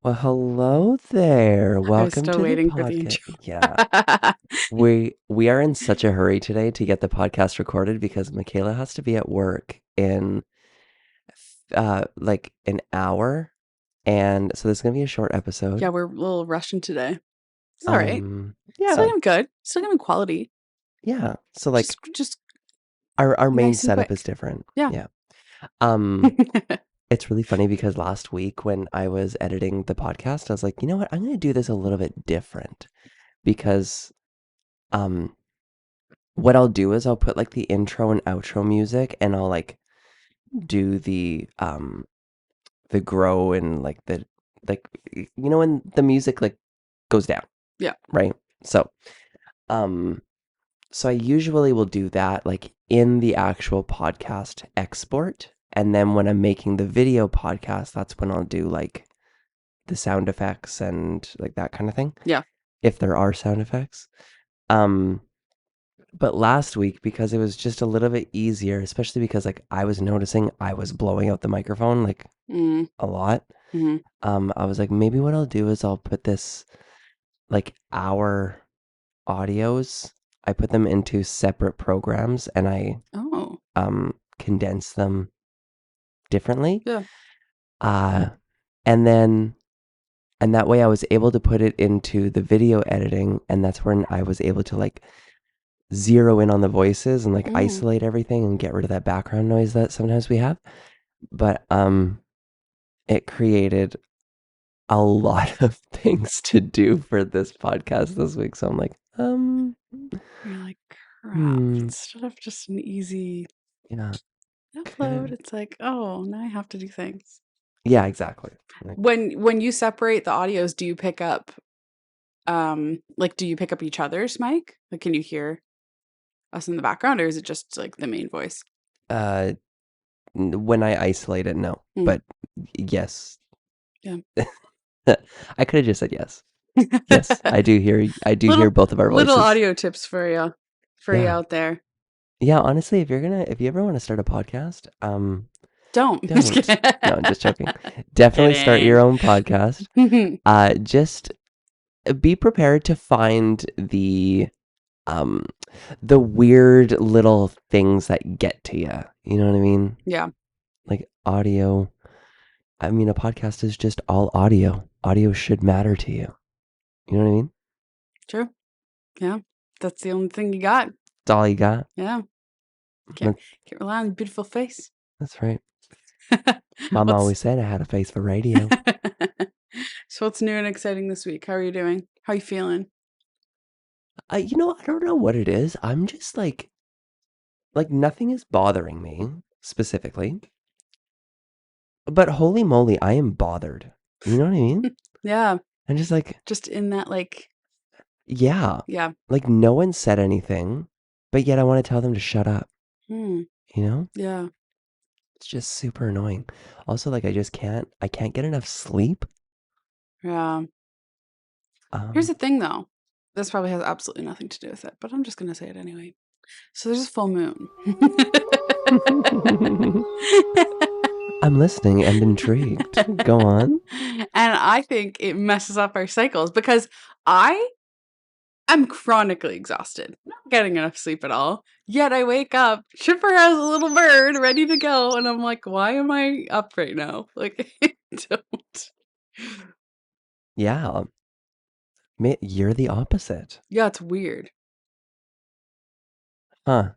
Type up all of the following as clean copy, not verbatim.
Well, hello there. I was Welcome still to the waiting for the podcast. intro. Yeah, we are in such a hurry today to get the podcast recorded because Michala has to be at work in like an hour, and so this is gonna be a short episode. Yeah, we're a little rushing today. It's all right. Still Yeah, gonna be good. Still gonna be quality. yeah. So like Just our main nice and setup is quick. different. Yeah. Yeah. Um, it's really funny because last week when I was editing the podcast, I was like, you know what? I'm gonna do this a little bit different because um what I'll do is I'll put like the intro and outro music and I'll like do the grow and like the like when the music like goes down, Yeah. right? So um so I usually will do that like in the actual podcast export, and then when I'm making the video podcast, that's when I'll do like the sound effects and like that kind of thing. Yeah. If there are sound effects. Um But last week, because it was just a little bit easier, especially because like I was noticing I was blowing out the microphone like Mm. a lot. Hmm. I was like, maybe what I'll do is I'll put this like our audios, I put them into separate programs and I Oh. condense them differently. Yeah. And then and that way I was able to put it into the video editing, and that's when I was able to like zero in on the voices and like Mm. isolate everything and get rid of that background noise that sometimes we have. But it created a lot of things to do for this podcast this week. So I'm like, You're like, crap. hmm, Instead of just an easy yeah, upload, it's like, oh, now I have to do things. yeah, exactly. Like, When you separate the audios, do you pick up like do you pick up each other's mic? Like can you hear us in the background, or is it just like the main voice? uh, when I isolate it, no, Mm. but yes, Yeah. I could have just said yes. Yes, I do hear. I do hear both of our little voices. audio tips for you Yeah, out there. yeah. Honestly, if you ever want to start a podcast, Don't. don't. No, I'm just joking. Definitely start your own podcast. Just be prepared to find um the weird little things that get to you. You know what I mean? Yeah. Like audio. I mean, a podcast is just all audio. Audio should matter to you. You know what I mean? True. Yeah. That's the only thing you got. That's all you got. Yeah. Can't rely on your beautiful face. That's right. Mom always said I had a face for radio. So what's new and exciting this week? How are you doing? How are you feeling? I don't know what it is. I'm just like nothing is bothering me specifically. But holy moly, I am bothered. You know what I mean? Yeah. I'm just like, Just in that like, yeah. yeah. Like no one said anything, but yet I want to tell them to shut up. Hmm. You know? Yeah. It's just super annoying. Also, like I can't get enough sleep. Yeah. Here's the thing though. This probably has absolutely nothing to do with it, but I'm just going to say it anyway. So there's a full moon. I'm listening and intrigued. Go on. And I think it messes up our cycles because I am chronically exhausted, not getting enough sleep at all. Yet I wake up, Chipper has a little bird ready to go, and I'm like, why am I up right now? Like, I don't. Yeah. You're the opposite. Yeah, it's weird. Huh.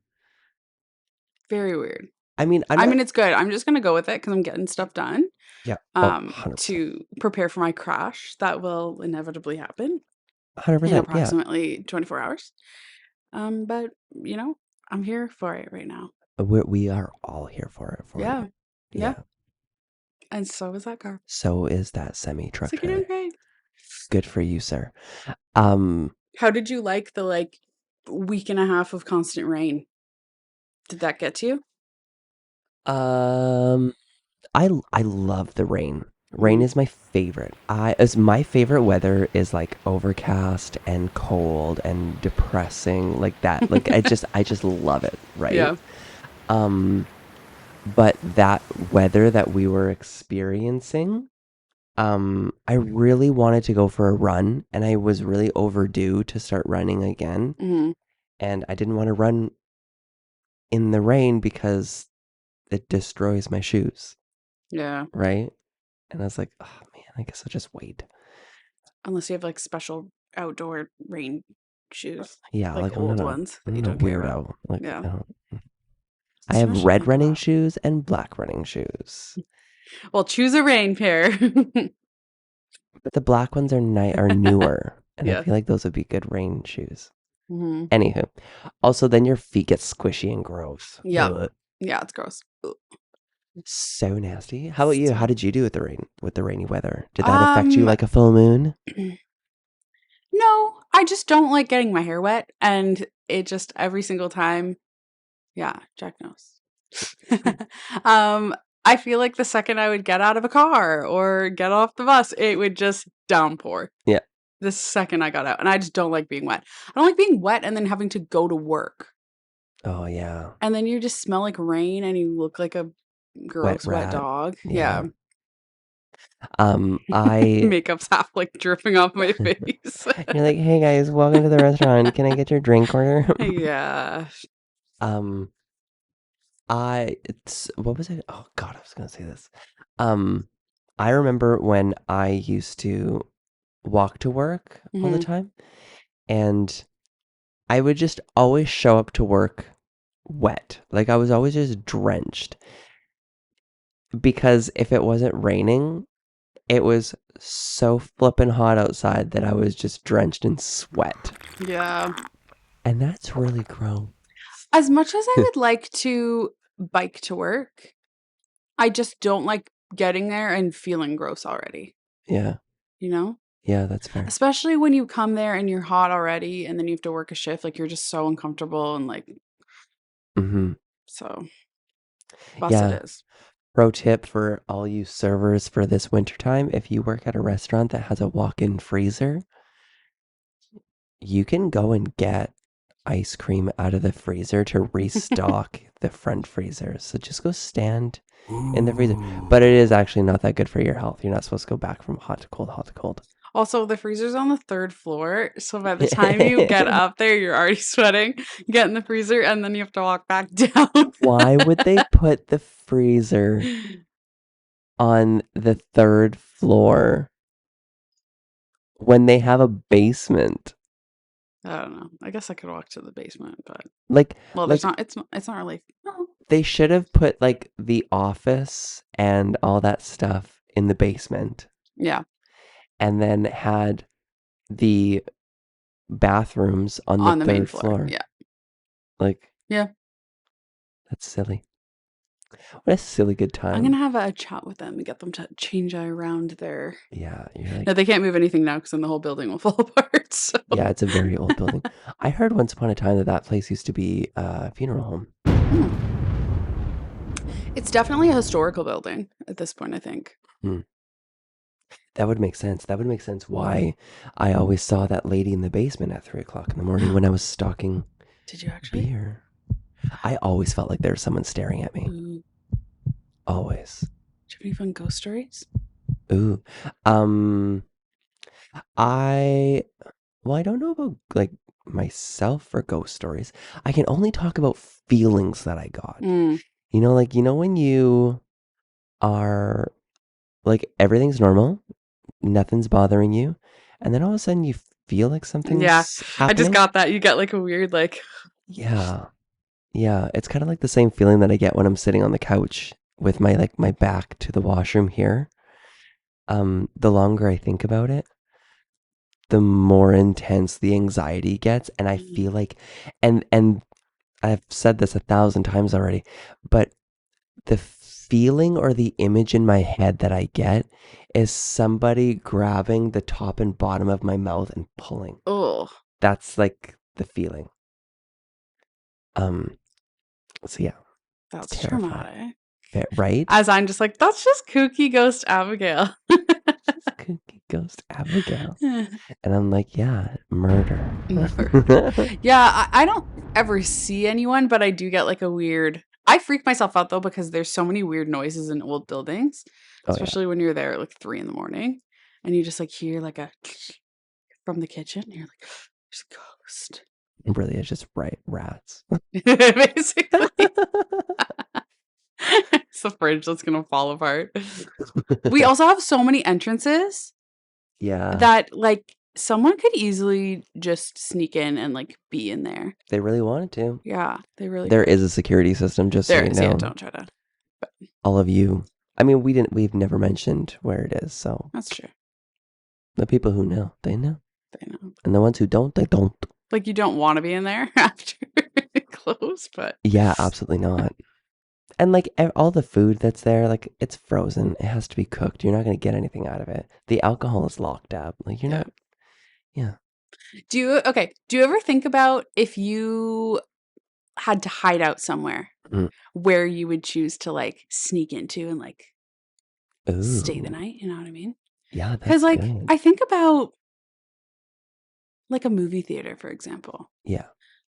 Very weird. I mean, I mean, it's good. I'm just gonna go with it because I'm getting stuff done. Yeah. Oh, 100%. To prepare for my crash that will inevitably happen 100%. in Yeah. approximately 24 hours. But you know, I'm here for it right now. We are all here for it. Yeah. it. Yeah. And so is that car. So is that semi truck So you're trailer. doing great. Good for you, sir. How did you like the week and a half of constant rain? Did that get to you? I love the rain. Rain is my favorite. My favorite weather is like overcast and cold and depressing like that. Like I just love it, right? Yeah. But that weather that we were experiencing I really wanted to go for a run, and I was really overdue to start running again. Mhm. And I didn't want to run in the rain because it destroys my shoes, Yeah. right? And I was like, oh man, I guess I'll just wait. Unless you have like special outdoor rain shoes, Yeah, like like old ones that I'm you not a don't care about. weirdo. Like Yeah. I have Especially red think running about. shoes and black running shoes. Well, choose a rain pair. But the black ones are newer, and I Yes. feel like those would be good rain shoes. Mm-hmm. Anywho, also then your feet get squishy and gross. Yeah. Ugh. Yeah, it's gross. So nasty. How about you? How did you do with the rain, with the rainy weather? Did that affect you Um, like a full moon? no, I just don't like getting my hair wet, and it just every single time. Yeah, Jack knows. um, I feel like the second I would get out of a car or get off the bus, it would just downpour. Yeah. The second I got out, and I just don't like being wet. I don't like being wet and then having to go to work. Oh yeah. And then you just smell like rain and you look like a Wet gross wet rat. dog. Yeah. Yeah. I Makeup's half like dripping off my face. You're like, hey guys, welcome to the restaurant. Can I get your drink order? Yeah. um it's what was it? Oh God, I was gonna say this. Um, I remember when I used to walk to work all the Mhm. time, and I would just always show up to work wet. Like I was always just drenched because if it wasn't raining, it was so flippin' hot outside that I was just drenched in sweat. Yeah. And that's really gross. As much as I would like to bike to work, I just don't like getting there and feeling gross already, Yeah. you know? Yeah, that's fair. Especially when you come there and you're hot already and then you have to work a shift, like you're just so uncomfortable and like Mm-hmm. so bus it Yeah. is. Pro tip for all you servers for this wintertime, if you work at a restaurant that has a walk-in freezer, you can go and get ice cream out of the freezer to restock the front freezer. So just go stand in the freezer. But it is actually not that good for your health. You're not supposed to go back from hot to cold, hot to cold. Also, the freezer's on the 3rd floor, so by the time you get up there, you're already sweating, get in the freezer, and then you have to walk back down. Why would they put the freezer on the 3rd floor when they have a basement? I don't know. I guess I could walk to the basement, but Like, well, there's like not. It's not really. No. they should have put like the office and all that stuff in the basement Yeah, and then had the bathrooms on the on the main 3rd floor. floor. Yeah, Like, yeah. that's silly. What a silly good I'm time. gonna have a chat with them and get them to change around their. Yeah, you're like, No, they can't move anything now because then the whole building will fall apart. So. yeah, it's a very old building. I heard once upon a time that that place used to be a funeral home. Hmm. It's definitely a historical building at this point, I think. That would make sense. That would make sense why I always saw that lady in the basement at 3 o'clock in the morning when I was stocking Did you actually? beer. I always felt like there was someone staring at me. Ooh. Always. Do you have any fun ghost stories? Ooh. I don't know about like myself or ghost stories. I can only talk about feelings that I got. Mm. Like when you are like everything's normal, nothing's bothering you, and then all of a sudden you feel like Yeah, something's I just happening. got that. You get like a weird like. Yeah. Yeah, it's kind of like the same feeling that I get when I'm sitting on the couch with my back to the washroom here. The longer I think about it, the more intense the anxiety gets, and I feel like and I've said this 1,000 times already, but the feeling or the image in my head that I get is somebody grabbing the top and bottom of my mouth and pulling. Oh, That's like the feeling. So yeah, that's terrifying. traumatic. Right? As I'm just like, that's just kooky ghost Abigail. Just Cookie Ghost Abigail. And I'm like, yeah, murder. Yeah, I don't ever see anyone, but I do get like a weird. I freak myself out though because there's so many weird noises in old buildings. Oh yeah. especially when you're there at like 3 in the morning and you just like hear like a from the kitchen. And you're like, there's a ghost. Really, it's just rats. Basically. It's the fridge that's gonna fall apart. We also have so many entrances Yeah, that like someone could easily just sneak in and like be in there. they really wanted to. Yeah, they really There could. is a security system, just so There you is, yeah, know. don't try to. But All of you. I mean, we've never mentioned where it is, so that's true. the people who know, they know. They know. And the ones who don't, they don't. Like you don't want to be in there after it closed, but Yeah, absolutely not. And like all the food that's there, like it's frozen. It has to be cooked. You're not going to get anything out of it. The alcohol is locked up. Like you're yeah. not. Yeah. Do you ever think about if you had to hide out somewhere Mm. where you would choose to like sneak into and like stay the Ooh. night, you know what I mean? Yeah, Cuz that's like good. I think about like a movie theater, for example. Yeah.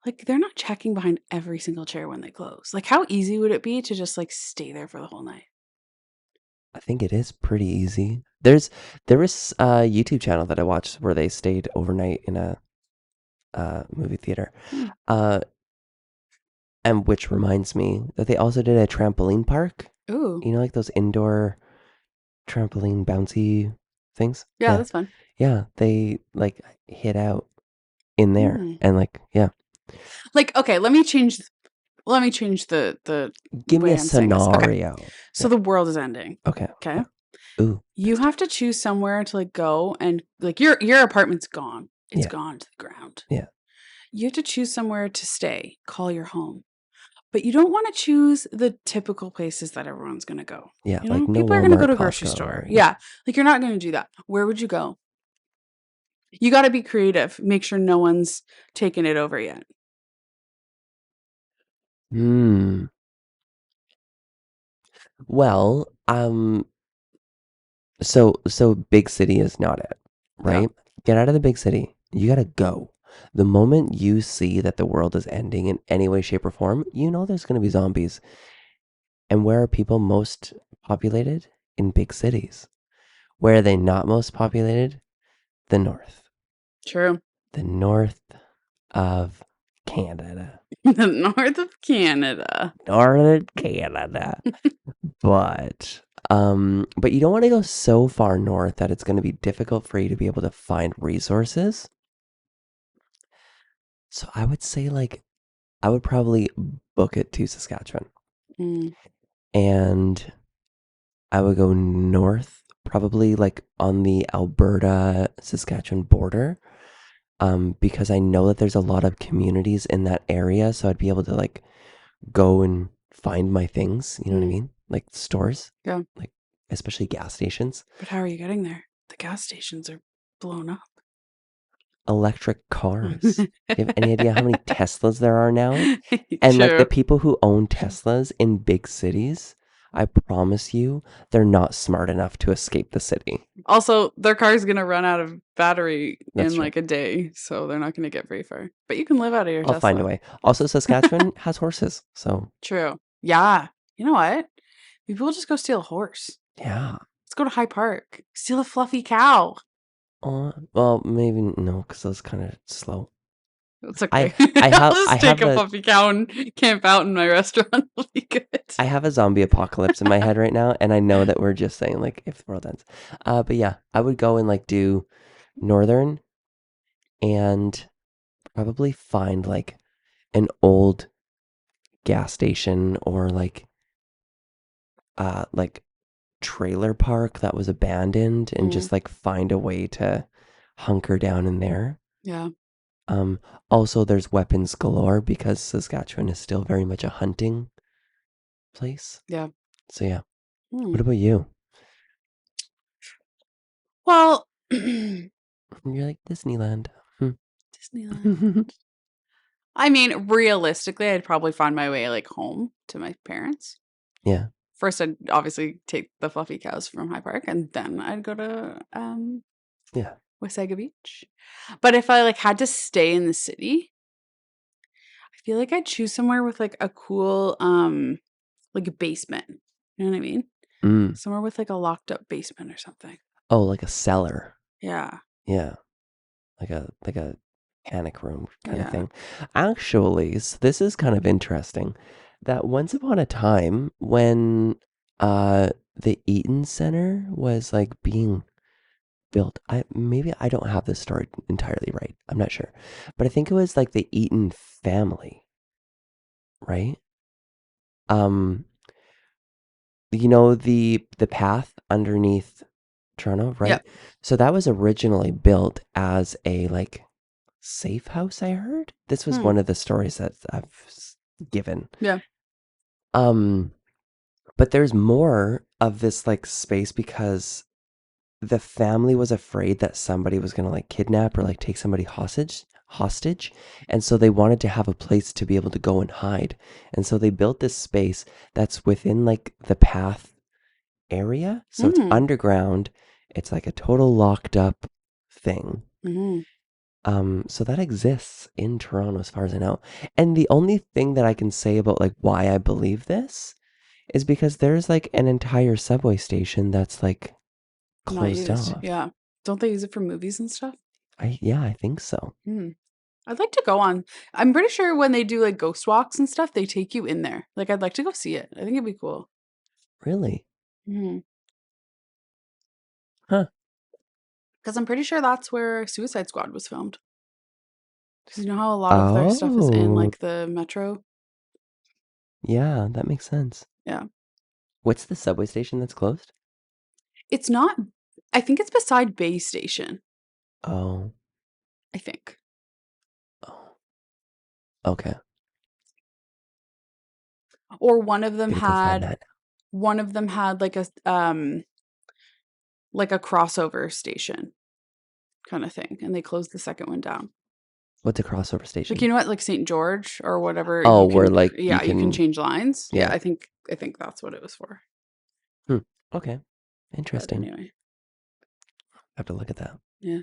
Like they're not checking behind every single chair when they close. Like how easy would it be to just like stay there for the whole night? I think it is pretty easy. There is a YouTube channel that I watched where they stayed overnight in a movie theater. Hmm. Uh, and which reminds me that they also did a trampoline park. Ooh. You know, like those indoor trampoline bouncy things? Yeah, Yeah. that's fun. Yeah. They like hid out in there Hmm. and like, yeah. Like okay, let me change the Give me way a I'm saying this. Okay. scenario. So Yeah. the world is ending. Okay. Okay? Ooh. You have to choose somewhere to like go and like your apartment's gone. It's Yeah. gone to the ground. Yeah. You have to choose somewhere to stay, call your home. But you don't want to choose the typical places that everyone's going to go. Yeah. You Like know, no people are going to go Walmart, to a grocery Costco, store. or Yeah. Like you're not going to do that. Where would you go? You got to be creative. Make sure no one's taken it over yet. Hmm. Well, so big city is not it, Yeah. right? Get out of the big city. You gotta go. The moment you see that the world is ending in any way, shape, or form, you know there's gonna be zombies. And where are people most populated? In big cities. Where are they not most populated? The north. True. The north of Canada. The north of Canada. Northern Canada. But you don't want to go so far north that it's going to be difficult for you to be able to find resources. So I would say like I would probably book it to Saskatchewan Mm. and I would go north, probably like on the Alberta Saskatchewan border. Because I know that there's a lot of communities in that area, so I'd be able to like go and find my things, you know what I Mm. mean? Like stores. Yeah. Like especially gas stations. But how are you getting there? The gas stations are blown up. Electric cars. Do you have any idea how many Teslas there are now? And like the True. people who own Teslas in big cities, I promise you, they're not smart enough to escape the city. Also, their car's gonna run out of battery That's in true. like a day, so they're not gonna get very far. But you can live out of your I'll find a Tesla. way. Also, Saskatchewan has horses. So, True. Yeah. You know what? Maybe we'll just go steal a horse. yeah. Let's go to High Park. Steal a fluffy cow. Well, maybe no, because that's kind of slow. It's I okay. I I'll have I just take have a a fluffy cow and camp out in my restaurant. It'll be good. I have a zombie apocalypse in my head right now, and I know that we're just saying like if the world ends. But yeah, I would go and like do northern and probably find like an old gas station or like trailer park that was abandoned and Mm, just like find a way to hunker down in there. yeah. Um Also there's weapons galore because Saskatchewan is still very much a hunting place. Yeah. So yeah. Hmm. What about you? Well, You're like Disneyland. Disneyland. I mean, realistically, I'd probably find my way like home to my parents. Yeah. First, I'd obviously take the fluffy cows from High Park, and then I'd go to Yeah. Wasaga Beach. But if I like had to stay in the city, I feel like I'd choose somewhere with like a cool like a basement. You know what I mean? Mm. Somewhere with like a locked up basement or something. Oh, like a cellar. Yeah. Yeah. Like a panic room kind of Yeah. thing. Actually, this is kind of interesting. That once upon a time when the Eaton Center was like being built. I don't have this story entirely right. I'm not sure. But I think it was like the Eaton family, right? Um, you know the path underneath Toronto, Yeah. right? So that was originally built as a like safe house, I heard. This was Hmm. one of the stories that given. Yeah. Um, but there's more of this like space because the family was afraid that somebody was going to like kidnap or like take somebody hostage, and so they wanted to have a place to be able to go and hide, and so they built this space that's within like the path area, so it's Hmm. underground. It's like a total locked up thing. Hmm. So that exists in Toronto as far as I know, and the only thing that I can say about like why I believe this is because there's like an entire subway station that's like Not closed used. off. Yeah. Don't they use it for movies and stuff? Yeah, I think so. Hmm. I'd like to go on. I'm pretty sure when they do like ghost walks and stuff, they take you in there. Like, I'd like to go see it. I think it'd be cool. Really? Hmm. Huh. Because I'm pretty sure that's where Suicide Squad was filmed. Because you know how a lot of their stuff is in Oh, like the metro? yeah, that makes sense. Yeah. What's the subway station that's closed? It's not, I think it's beside Bay Station. Oh, I think. oh, okay. Or one of them Gonna go find had, that. like a crossover station kind of thing. And they closed the second one down. What's a crossover Like, you station? know what, like St. George or whatever, Oh, where like you you can can, change lines. Yeah, yeah. I think that's what it was for. Hmm. Okay. But Interesting. anyway, I have to look at that. yeah.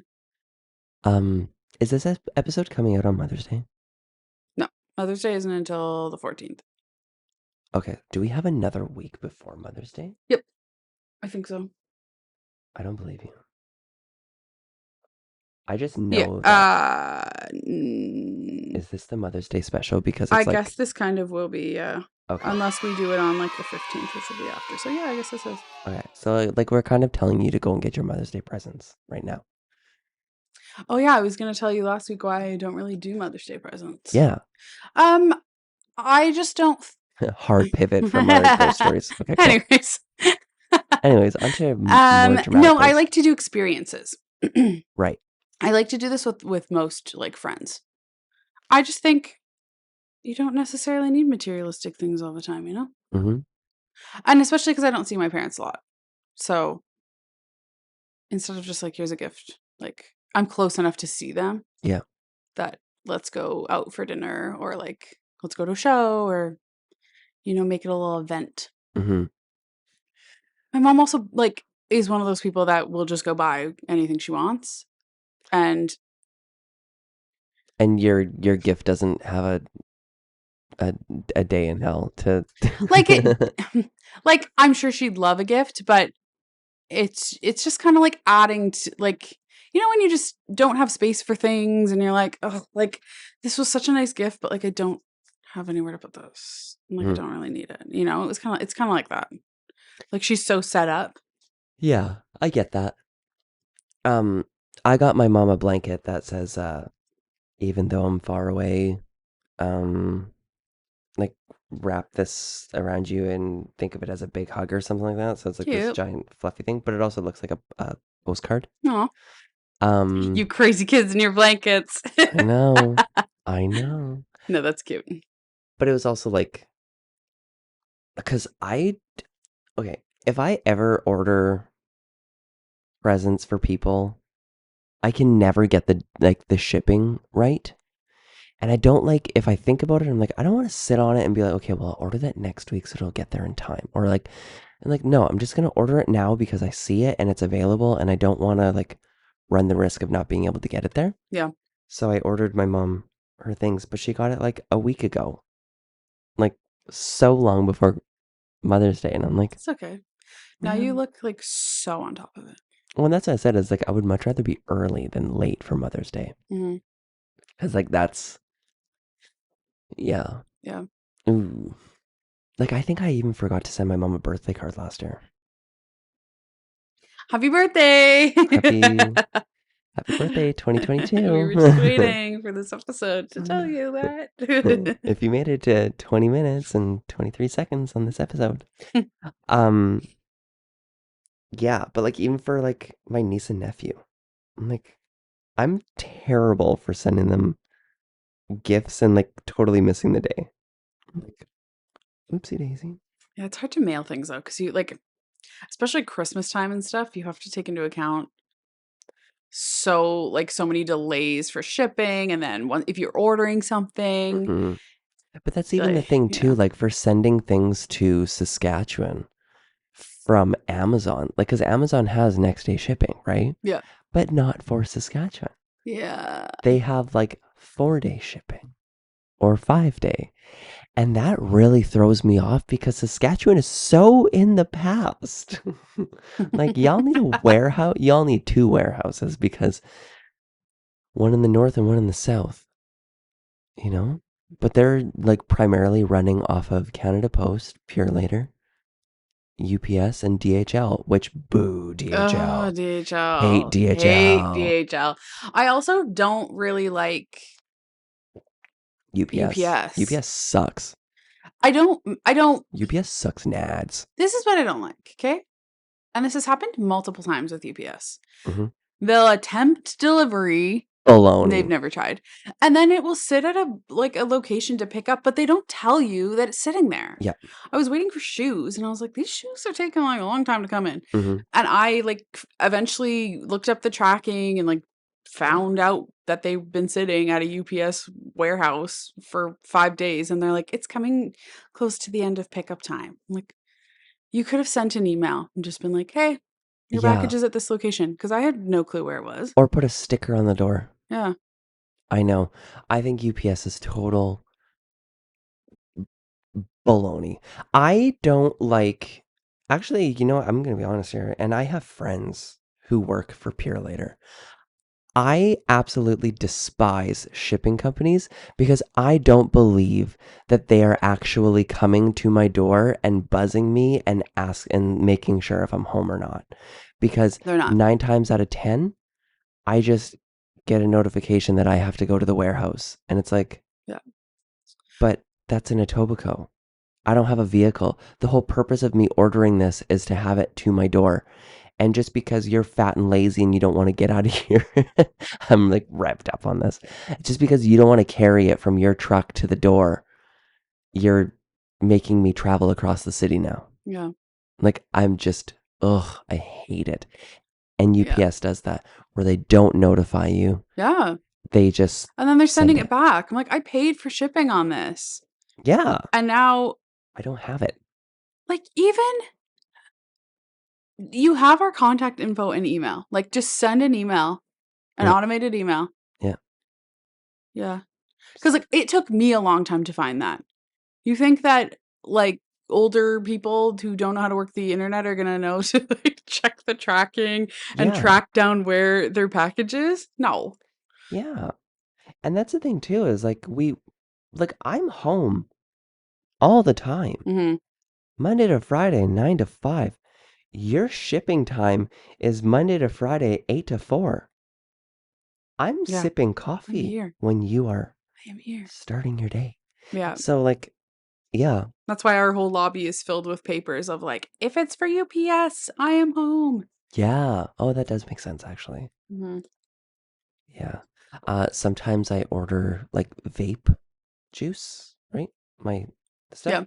Um, is this episode coming out on Mother's Day? No, Mother's Day isn't until the 14th. Okay. Do we have another week before Mother's Day? Yep, I think so. I don't believe you. I just Yeah. know that. Mm, Is this the Mother's Day special? Because I it's guess like, this kind of will be, okay. unless we do it on like the 15th, which will be after. So yeah, I guess this is. Okay. So like we're kind of telling you to go and get your Mother's Day presents right now. Oh yeah, I was gonna tell you last week why I don't really do Mother's Day presents. Yeah. Um, I just don't. Hard pivot from our ghost stories. Okay, cool. Anyways, Anyways, onto more dramatic no, I things. like to do experiences. Right. I like to do this with most like friends. I just think you don't necessarily need materialistic things all the time, you know? Mm-hmm. And especially because I don't see my parents a lot. So instead of just like, here's a gift, like I'm close enough to see them Yeah. that let's go out for dinner or like let's go to a show or, make it a little event. Mm-hmm. My mom also like is one of those people that will just go buy anything she wants. And And your gift doesn't have a a day in hell to. like it like I'm sure she'd love a gift, but it's just kind of like adding to like when you just don't have space for things and you're like, oh, like this was such a nice gift, but like I don't have anywhere to put this. And, like I Hmm. don't really need it. It's kind of like that. Like she's so set up. Yeah, I get that. Um, I got my mom a blanket that says, even though I'm far away, um, like wrap this around you and think of it as a big hug or something like that. So it's like this Cute. giant fluffy thing, but it also looks like a postcard. Aw. You Um, crazy kids in your blankets. I know, I know, No, that's cute. but it was also like because okay, if I ever order presents for people, I can never get the shipping right. And I don't like if I think about it, I'm like, I don't want to sit on it and be like, okay, well, I'll order that next week so it'll get there in time. Or like, and like, no, I'm just gonna order it now because I see it and it's available and I don't want to like run the risk of not being able to get it there. Yeah. So I ordered my mom her things, but she got it like a week ago. Like so long before Mother's Day. And I'm like, It's okay. Now you Man. look like so on top of it. Well, that's what I said, is like I would much rather be early than late for Mother's Day. Mhm. Because like that's, yeah. Yeah. Ooh. Like I think I even forgot to send my mom a birthday card last year. Happy birthday! Happy birthday, We 2022. were just waiting for this episode to tell you that. If you made it to 20 minutes and 23 seconds on this episode. Um, yeah, but like even for like my niece and nephew, I'm terrible for sending them gifts and like totally missing the day. Like, oopsie daisy. Yeah, it's hard to mail things though, because you like, especially Christmas time and stuff, you have to take into account so many delays for shipping, and then if you're ordering something, Hmm. But that's even the thing too, yeah, like for sending things to Saskatchewan from Amazon, like because Amazon has next day shipping, right? yeah, But not for Saskatchewan. yeah, They have like 4-day shipping or 5-day. And that really throws me off because Saskatchewan is so in the past. Like, y'all need a warehouse. Y'all need 2 warehouses because one in the north and one in the south, you know? But they're like primarily running off of Canada Post, Pure Later, UPS, and DHL, which boo Oh, DHL. Hate DHL. Hate DHL. DHL. I also don't really like UPS. UPS. UPS sucks. I don't UPS sucks nads. This is what I don't like, okay? And this has happened multiple times with UPS. Mm-hmm. They'll attempt delivery. They've Baloney. never tried. And then it will sit at a location to pick up, but they don't tell you that it's sitting there. Yeah. I was waiting for shoes and I was like, these shoes are taking like a long time to come in. Mm-hmm. And I eventually looked up the tracking and found out that they've been sitting at a UPS warehouse for 5 days, and they're like, it's coming close to the end of pickup time. I'm like, you could have sent an email and just been like, hey, your package Yeah. is at this location, because I had no clue where it was. Or put a sticker on the door. Yeah. I know. I think UPS is total baloney. I don't like. Actually, you know what? I'm going to be honest here. And I have friends who work for Pure Later. I absolutely despise shipping companies because I don't believe that they are actually coming to my door and buzzing me and making sure if I'm home or not. Because They're not. 9 times out of 10, I just get a notification that I have to go to the warehouse. And it's like, Yeah. but that's in Etobicoke. I don't have a vehicle. The whole purpose of me ordering this is to have it to my door. And just because you're fat and lazy and you don't want to get out of here, I'm like revved up on this. Just because you don't want to carry it from your truck to the door, you're making me travel across the city now. Yeah. Like I'm just, ugh, I hate it. And Yeah. UPS does that where they don't notify you. Yeah. They just And then they're sending send it back. I'm like, I paid for shipping on this. Yeah. And now, I don't have it. even you have our contact info in email. Like, just send an email, an automated email. Yeah. Yeah. Because it took me a long time to find that. You think that older people who don't know how to work the internet are gonna know to check the tracking and Yeah. track down where their package is? No. Yeah. And that's the thing too, is I'm home all the time. Mm-hmm. Monday to Friday, 9 to 5. Your shipping time is Monday to Friday, 8 to 4. I'm Yeah. sipping I'm coffee here. when you are I am here. starting your day. Yeah. So yeah. That's why our whole lobby is filled with papers of if it's for UPS, I am home. Yeah. Oh, that does make sense actually. Mm-hmm. Yeah. Sometimes I order vape juice, right? My stuff.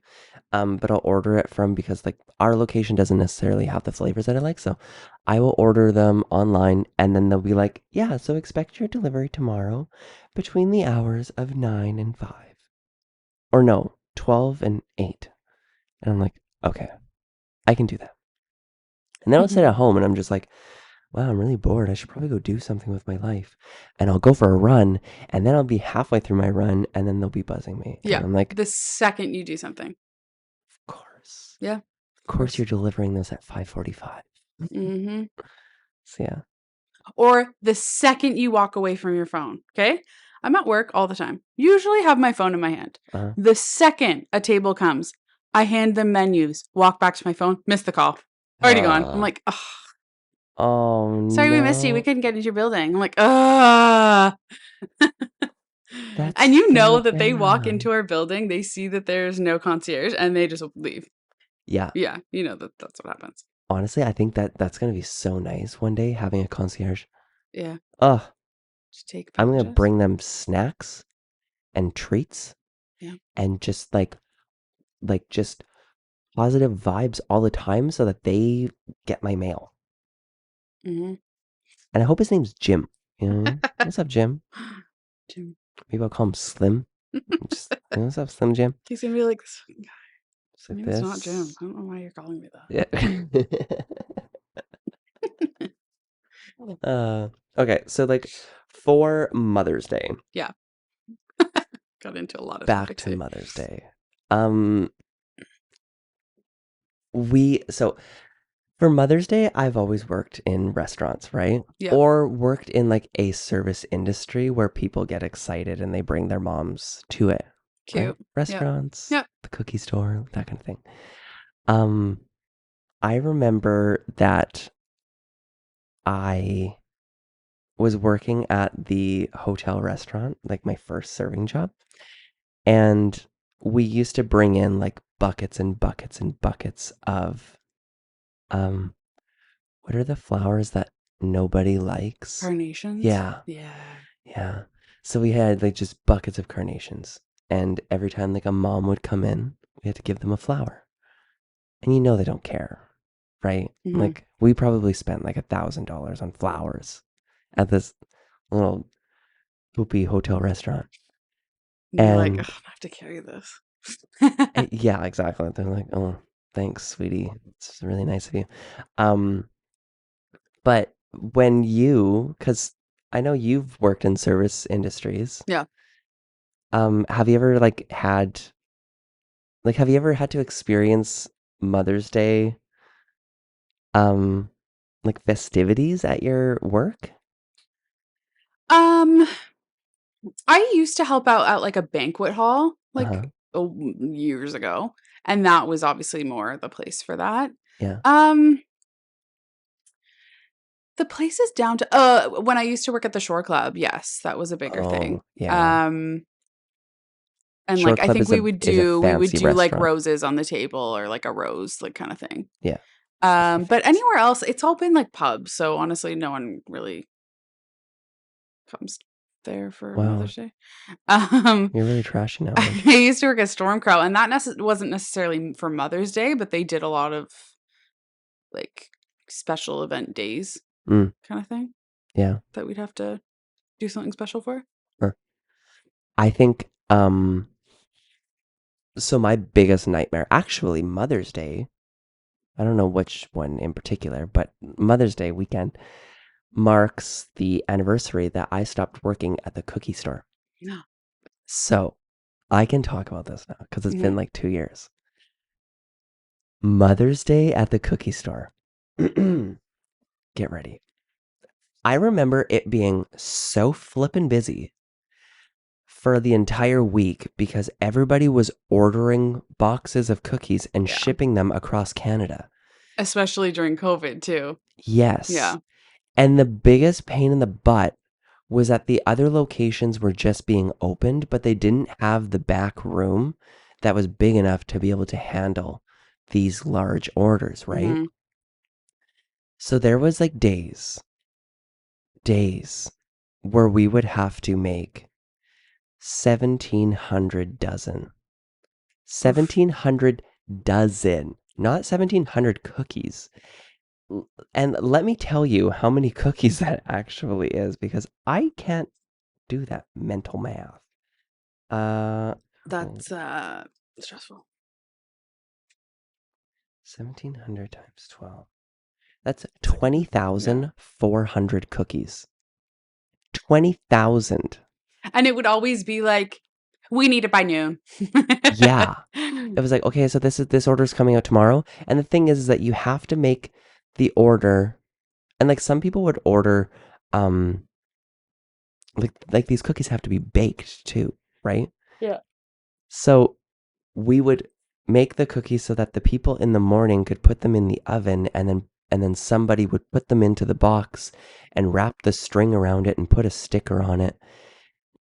Yeah. But I'll order it from because our location doesn't necessarily have the flavors that I like, so I will order them online and then they'll be like, yeah, so expect your delivery tomorrow between the hours of 9 and 5. Or no, 12 and 8. And I'm like, okay, I can do that. And then I'll sit at home and I'm just like, wow, I'm really bored. I should probably go do something with my life. And I'll go for a run, and then I'll be halfway through my run, and then they'll be buzzing me. Yeah. And I'm like, the second you do something. of course. Yeah. course you're delivering those at 5:45. Mm-hmm. So yeah. Or the second you walk away from your phone, okay? I'm at work all the time. Usually have my phone in my hand. Uh-huh. The second a table comes, I hand them menus, walk back to my phone, miss the call. Already gone. I'm like, oh, Oh sorry we missed you. We no. couldn't get into your building. I'm like, ugh. That's And you know so that they walk bad. into our building, they see that there's no concierge, and they just leave. Yeah. Yeah, you know that's what happens. Honestly, I think that's gonna be so nice one day having a concierge. Yeah, Ugh. just take I'm gonna packages. bring them snacks and treats Yeah. and just just positive vibes all the time so that they get my mail. Mm-hmm. And I hope his name's Jim. You know, what's up, Jim? Jim. Maybe I'll call him Slim. Just what's up, Slim Jim? He's gonna be like, Just my like name's not Jim. this. I don't know why you're calling me Yeah. that. Okay, so for Mother's Day, Yeah. Got into a lot of back topics to here. Mother's Day. Um, so for Mother's Day, I've always worked in restaurants, right? Yeah. Or worked in a service industry where people get excited and they bring their moms to it, right? Cute. Yep. Restaurants, Yep. the cookie store, that kind of thing. I remember that I was working at the hotel restaurant, like my first serving job, and we used to bring in buckets and buckets and buckets of um what are the flowers that nobody likes? Carnations. Yeah, Yeah. yeah. So we had just buckets of carnations, and every time a mom would come in, we had to give them a flower. And they don't care, right? Mm-hmm. We probably spent $1,000 on flowers at this little poopy hotel restaurant. And you're like, And I have to carry this. yeah, exactly. They're like, "Oh, thanks, sweetie. It's really nice of you." Um, but because I know you've worked in service industries, Yeah. have you ever had to experience Mother's Day, um, festivities at your work? Um, I used to help out at a banquet hall Uh-huh. years ago, and that was obviously more the place for that. Yeah. Um, the place is down to when I used to work at the Shore Club, yes, that was a bigger thing. Oh, yeah. Um, and Shore I Club think is a we would fancy do restaurant. roses on the table or a rose kind of thing. Yeah. But Perfect. anywhere else, it's all been pubs. So honestly, no one really comes there for Wow, Mother's Day. Um, you're really trashy now, I aren't you? used to work at Stormcrow, and that wasn't necessarily for Mother's Day, but they did a lot of like special event days Mm, kind of thing yeah. that we'd have to do something special for. Huh. I think so my biggest nightmare, actually Mother's Day, I don't know which one in particular, but Mother's Day weekend marks the anniversary that I stopped working at the cookie store. Yeah. So I can talk about this now because it's Mhm. been 2 years. Mother's Day at the cookie store. Get ready. I remember it being so flippin' busy for the entire week because everybody was ordering boxes of cookies and Yeah. shipping them across Canada. Especially during COVID too. Yes. Yeah. And the biggest pain in the butt was that the other locations were just being opened, but they didn't have the back room that was big enough to be able to handle these large orders, right? Hmm. So there was days where we would have to make 1,700 dozen. Oof. 1,700 dozen, not 1,700 cookies. And let me tell you how many cookies that actually is because I can't do that mental math. That's stressful. 1,700 times 12. That's It's yeah. 20,400 cookies. 20,000. And it would always be We need it by noon. Yeah. It was like, okay, so this order's coming out tomorrow. And the thing is that you have to make the order, and like some people would order um like these cookies have to be baked too, right? Yeah. So we would make the cookies so that the people in the morning could put them in the oven, and then somebody would put them into the box and wrap the string around it and put a sticker on it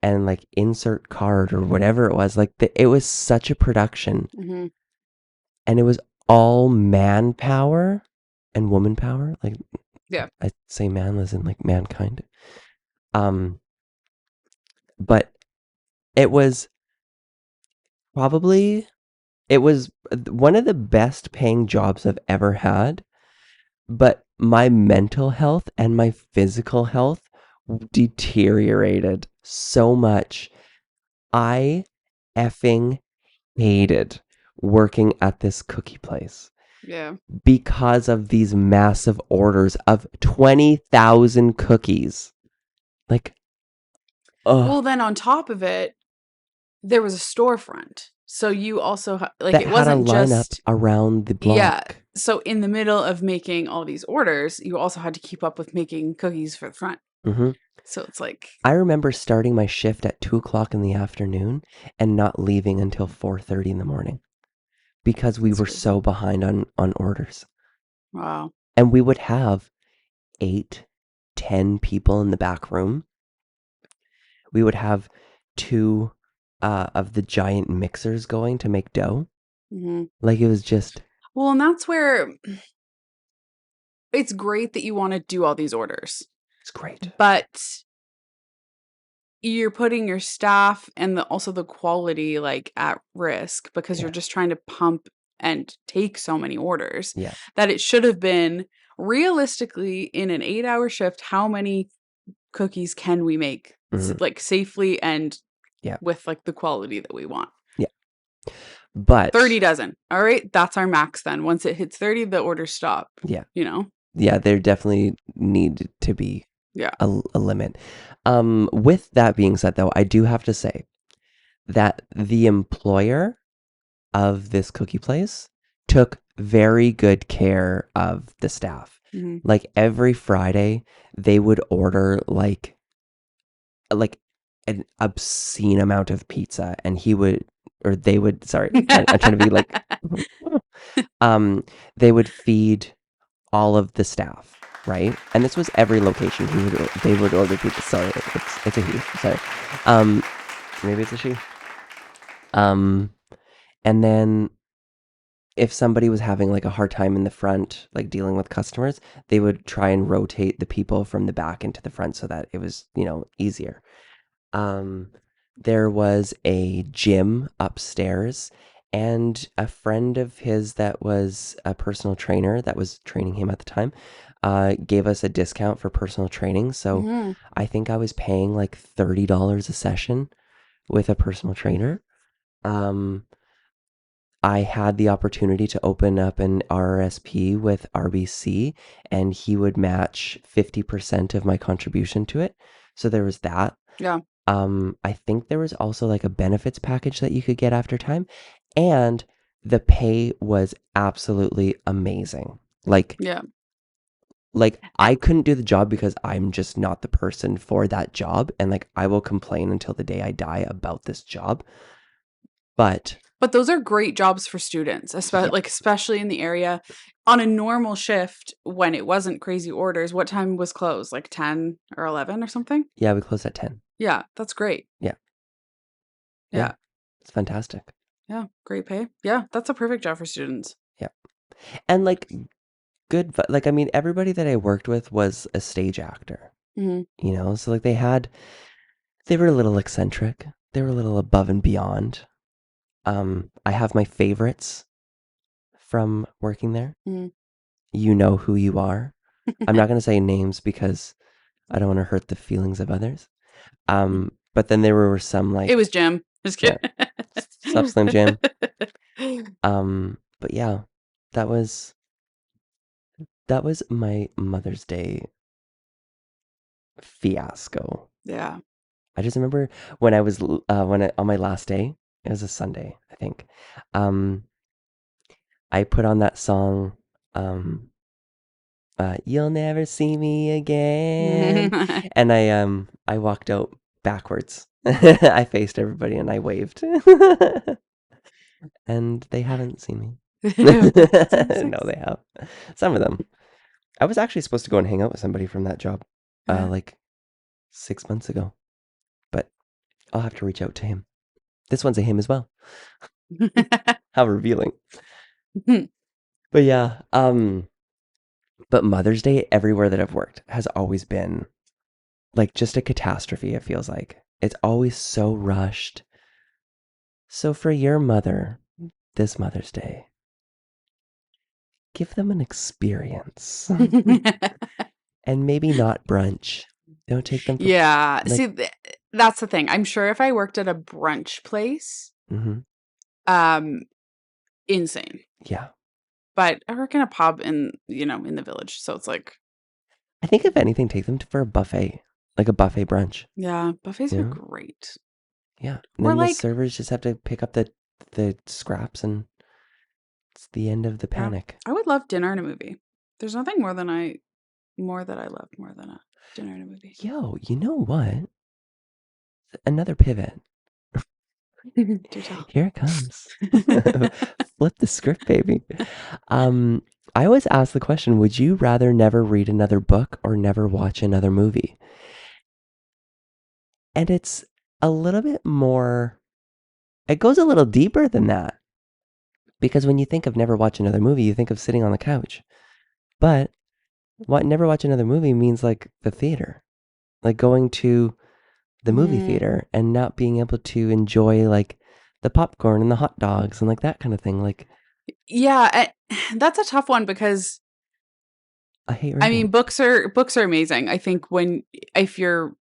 and like insert card or whatever it was. Like it was such a production, Mm-hmm. and it was all manpower and woman power. Like Yeah. I say man as in like mankind. Um, but it was probably it was one of the best paying jobs I've ever had, but my mental health and my physical health deteriorated so much. I effing hated working at this cookie place Yeah. because of these massive orders of 20,000 cookies. Like, Well, oh, then on top of it, there was a storefront. So you also like that it had a wasn't lineup just around the yeah. block. So in the middle of making all these orders, you also had to keep up with making cookies for the front. Hmm. So it's like I remember starting my shift at 2 o'clock in the afternoon and not leaving until 4:30 in the morning because we that's were so crazy. behind on orders. Wow. And we would have 8, 10 people in the back room. We would have two of the giant mixers going to make dough. Hmm. Like it was just, Well, and that's where it's great that you want to do all these orders, it's great. but you're putting your staff and also the quality like at risk because you're Yeah. just trying to pump and take so many orders Yeah. that it should have been realistically in an 8-hour shift. How many cookies can we make Hmm. like safely and Yeah. with like the quality that we want? Yeah. But 30 dozen. All right. That's our max then. Once it hits 30, the orders stop, yeah. you know? Yeah, there definitely need to be Yeah. a limit. With that being said, though, I do have to say that the employer of this cookie place took very good care of the staff. Hmm. Like every Friday, they would order like an obscene amount of pizza, and he would or they would. Sorry, I'm trying to be like, um, they would feed all of the staff, right? And this was every location. They would order pizza. Sorry, it's a he. Sorry, um, maybe it's a she. Um, and then if somebody was having like a hard time in the front, like dealing with customers, they would try and rotate the people from the back into the front so that it was, easier. Um, there was a gym upstairs, and a friend of his that was a personal trainer that was training him at the time, gave us a discount for personal training. So Hmm. I think I was paying like $30 a session with a personal trainer. Um, I had the opportunity to open up an RRSP with RBC, and he would match 50% of my contribution to it. So there was that. Yeah. I think there was also like a benefits package that you could get after time, and the pay was absolutely amazing. Like, Yeah. like A- I couldn't do the job because I'm just not the person for that job, and like I will complain until the day I die about this job. But But those are great jobs for students, yeah, especially in the area. On a normal shift, when it wasn't crazy orders, what time was closed? Like 10 or 11 or something? yeah, we closed at 10. Yeah, that's great. Yeah, yeah, Yeah. it's fantastic. Yeah, great pay. Yeah, that's a perfect job for students. Yeah, and like like I mean, everybody that I worked with was a stage actor, Mhm. so like they were a little eccentric. They were a little above and beyond. I have my favorites from working there. Mhm. You know who you are. I'm not going to say names because I don't want to hurt the feelings of others. But then there were some It like, was Jim. Just yeah, kidding. Sup Slim Jim. But yeah, that was my Mother's Day fiasco. Yeah. I just remember when I was on my last day, it was a Sunday, I think. Um, I put on that song, um, "You'll Never See Me Again," and I walked out backwards. I faced everybody and I waved, and they haven't seen me. That's so No, sexy. they have. Some of them. I was actually supposed to go and hang out with somebody from that job, Yeah. like 6 months ago, but I'll have to reach out to him. This one's a him as well. How revealing. But yeah, but Mother's Day everywhere that I've worked has always been like just a catastrophe, it feels like. It's always so rushed. So for your mother, this Mother's Day, give them an experience. And maybe not brunch. Don't take them for Yeah. like See, that's the thing. I'm sure if I worked at a brunch place, mhm. um, insane. Yeah. But I work in a pub in the village, so it's like, I think if anything, take them for a buffet, like a buffet brunch. yeah, buffets You are know? great. Yeah. And Or then the like, servers just have to pick up the scraps and it's the end of the yeah, panic. I would love dinner in a movie. There's nothing more that I love more than a dinner in a movie. Yo, you know what? Another pivot. Do tell. Here it comes. Flip the script, baby. Um, I always ask the question, would you rather never read another book or never watch another movie? And it's a little bit more, it goes a little deeper than that. Because when you think of never watch another movie, you think of sitting on the couch. But what never watch another movie means like the theater, like going to the movie Mm, theater and not being able to enjoy like the popcorn and the hot dogs and like that kind of thing. Like yeah, that's a tough one because I hate I mean reading. books are amazing. I think if you're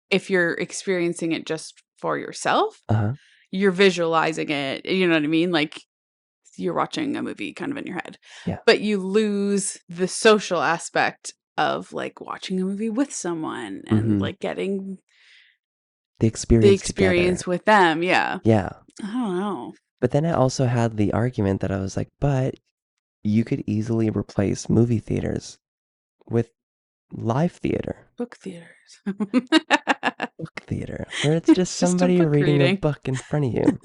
if you're experiencing it just for yourself, Uh-huh. you're visualizing it. You know what I mean? Like you're watching a movie kind of in your head, Yeah. but you lose the social aspect of like watching a movie with someone and Mm-hmm. like getting The the experience experience together. with them. Yeah. Yeah. I don't know. But then I also had the argument that I was like, but you could easily replace movie theaters with live theater, Book theaters. book theater, where it's just Just a somebody book reading a reading. book in front of you.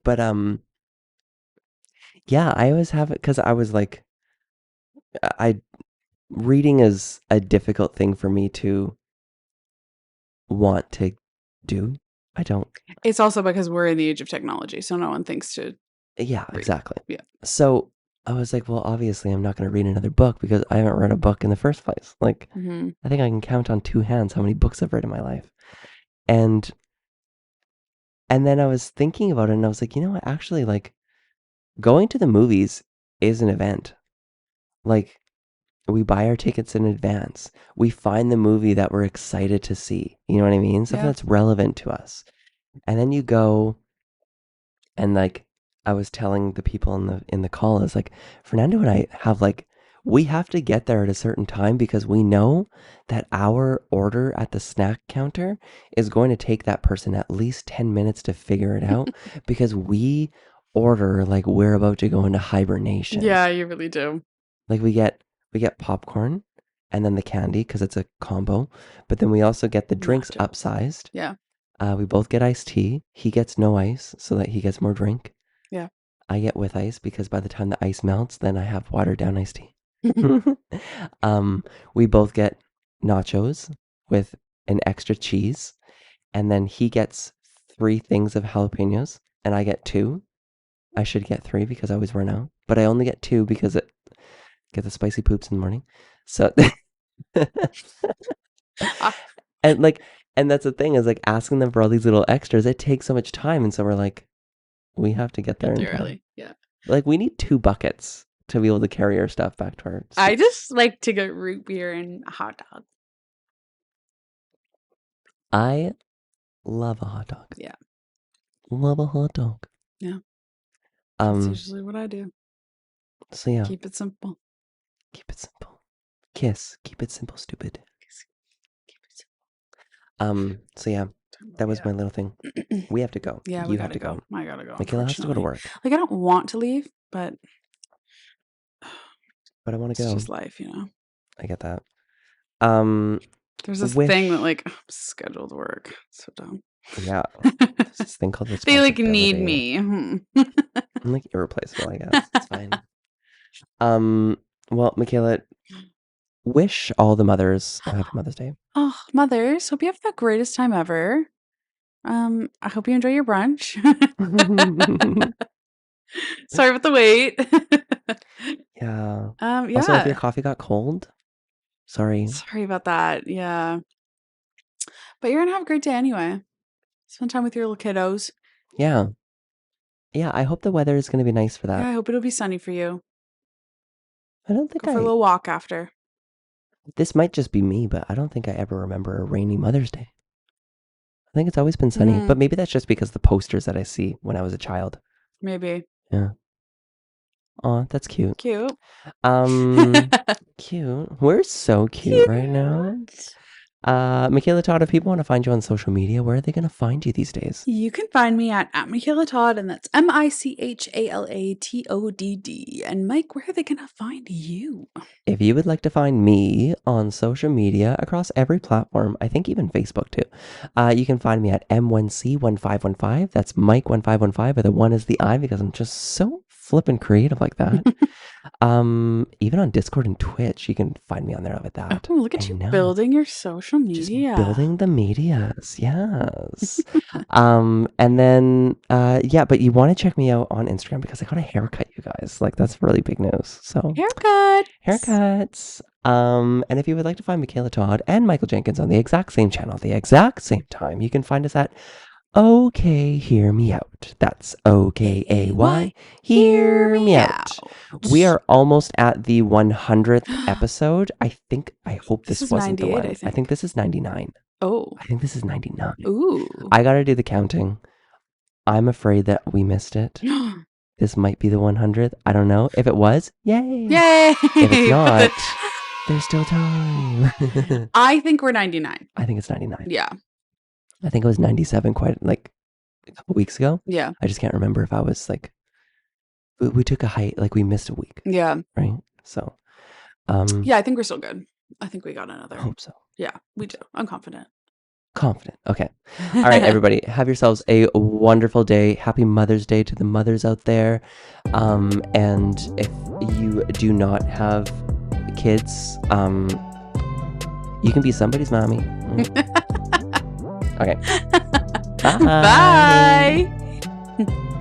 But yeah, I always have it because I was like, I reading is a difficult thing for me to want to do. I don't. It's also because we're in the age of technology, so no one thinks to Yeah, read. exactly. Yeah. So I was like, well, obviously, I'm not going to read another book because I haven't read a book in the first place. Like, Hmm. I think I can count on two hands how many books I've read in my life. And and then I was thinking about it and I was like, you know what? Actually, like going to the movies is an event. Like we buy our tickets in advance. We find the movie that we're excited to see. You know what I mean? Something Yeah. that's relevant to us. And then you go and like I was telling the people in the call is like Fernando and I have like we have to get there at a certain time because we know that our order at the snack counter is going to take that person at least 10 minutes to figure it out because we order like we're about to go into hibernation. Yeah, you really do. Like we get popcorn and then the candy because it's a combo, but then we also get the drinks Nachos. upsized. Yeah. We both get iced tea. He gets no ice so that he gets more drink. Yeah. I get with ice because by the time the ice melts, then I have watered down iced tea. um, we both get nachos with an extra cheese, and then he gets 3 things of jalapenos, and I get 2. I should get 3 because I always run out, but I only get 2 because it get the spicy poops in the morning. So, Ah, and like, and that's the thing is like asking them for all these little extras. It takes so much time, and so we're like, we have to get there get in there time. early. Yeah. Like we need 2 buckets to be able to carry our stuff back to our I seats. just like to get root beer and a hot dog. I love a hot dog. Yeah. Love a hot dog. Yeah. That's Um, usually what I do. so yeah, Keep it simple. keep it simple. Kiss, keep it simple, stupid. Keep it simple. So yeah, that was my little thing. We have to go. Yeah, you we have gotta to go. I gotta go. Michala has to go to Unfortunately, work, like I don't want to leave, but but I want to it's go. just life, you know. I get that. There's this thing that like scheduled work. So dumb. Yeah, there's this thing called They like responsibility. need me. I'm like irreplaceable, I guess. It's fine. Well, Michala, wish all the mothers a happy Mother's Day. Oh, mothers, hope you have the greatest time ever. I hope you enjoy your brunch. Sorry about the wait. Yeah. Yeah. Also, if your coffee got cold, sorry. Sorry about that. Yeah. But you're gonna have a great day anyway. Spend time with your little kiddos. Yeah. Yeah, I hope the weather is going to be nice for that. Yeah, I hope it'll be sunny for you. I don't think Go for a little walk after. This might just be me, but I don't think I ever remember a rainy Mother's Day. I think it's always been sunny, but maybe that's just because the posters that I see when I was a child. Maybe. Yeah. Aw, that's cute. Cute. Cute. We're so cute right now. Michala Todd, if people want to find you on social media, where are they going to find you these days? You can find me at Michala Todd, and that's MICHALATODD. And Mike, where are they going to find you? If you would like to find me on social media across every platform, I think even Facebook too, you can find me at M1C1515. That's Mike1515, but the 1 is the I because I'm just so flippin' creative like that. Even on Discord and Twitch, you can find me on there like that. Oh, look at you building your social media. Just building the medias, yes. And then, yeah, but you want to check me out on Instagram because I got a haircut, you guys. Like, that's really big news. So haircuts. And if you would like to find Michala Todd and Michael Jenkins on the exact same channel, at the exact same time, you can find us at Okay, Hear Me Out. That's OKAY, Hear Me Out. We are almost at the 100th episode. I hope this wasn't the one. I think this is 99. Oh. I think this is 99. Ooh. I gotta do the counting. I'm afraid that we missed it. This might be the 100th. I don't know. If it was, yay. Yay. If it's not, there's still time. I think we're 99. I think it's 99. Yeah. I think it was 97 quite like a couple weeks ago. Yeah. I just can't remember if I was like, we took a hike, like we missed a week. Yeah. Right? So, yeah, I think we're still good. I think we got another. I hope so. Yeah, we do. I'm confident. Okay. All right, everybody. Have yourselves a wonderful day. Happy Mother's Day to the mothers out there. And if you do not have kids, you can be somebody's mommy. Okay. Bye. Bye.